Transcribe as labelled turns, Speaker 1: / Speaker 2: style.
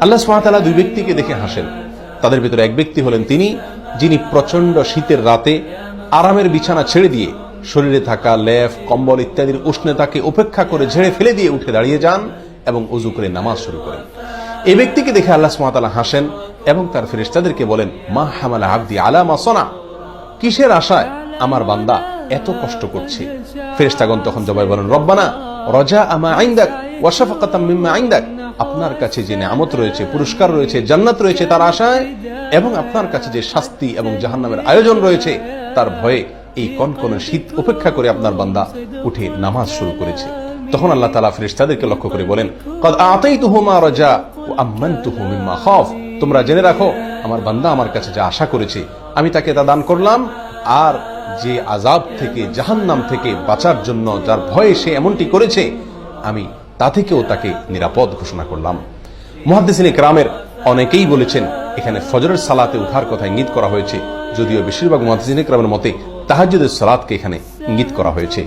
Speaker 1: আল্লাহ সুবহানাহু ওয়া তাআলা দুই ব্যক্তিকে দেখে হাসেন। তাদের ভিতরে এক ব্যক্তি হলেন তিনি যিনি প্রচন্ড শীতের রাতে আরামের বিছানা ছেড়ে দিয়ে শরীরে থাকা লেপ কম্বল ইত্যাদির উষ্ণতাকে উপেক্ষা করে ঝেড়ে ফেলে দিয়ে উঠে দাঁড়িয়ে যান এবং ওযু করে নামাজ শুরু করেন। এই ব্যক্তিকে দেখে আল্লাহ সুবহানাহু ওয়া তাআলা হাসেন এবং তার ফেরেশতাদেরকে বলেন, মা হামালা আবদি আলা মা সানা, কিসের আশায় আমার বান্দা এত কষ্ট করছে? ফেরেশতাগণ তখন জবাবে বলেন, রব্বানা রাজা আমা ইনদাক ওয়া শাফাকাতাম মিম্মা ইনদাক, আপনার কাছে যে নিয়ামত রয়েছে, পুরস্কার রয়েছে, জান্নাত রয়েছে তার আশায়, এবং আপনার কাছে যে শাস্তি এবং জাহান্নামের আয়োজন রয়েছে তার ভয়ে এই কনকনে শীত উপেক্ষা করে আপনার বান্দা উঠে নামাজ শুরু করেছে। তখন আল্লাহ তাআলা ফেরেশতাদেরকে লক্ষ্য করে বলেন, ক্বাদ আতাইতুহু মা রাজা ওয়া আমানতুহু মিম্মা খাফ, তোমরা জেনে রাখো আমার বান্দা আমার কাছে যা আশা করেছে আমি তাকে তা দান করলাম, আর যে আযাব থেকে জাহান্নাম থেকে বাঁচার জন্য যার ভয়ে সে এমনটি করেছে আমি তা থেকেও তাকে নিরাপদ ঘোষণা করলাম। মুহাদ্দিসিনে কেরামের অনেকেই বলেছেন এখানে ফজরের সালাতে উঠার কথা ইঙ্গিত করা হয়েছে, যদিও বেশিরভাগ মুহাদ্দিসিনে কেরামের মতে তাহাজ্জুদের সালাতকে এখানে ইঙ্গিত করা হয়েছে।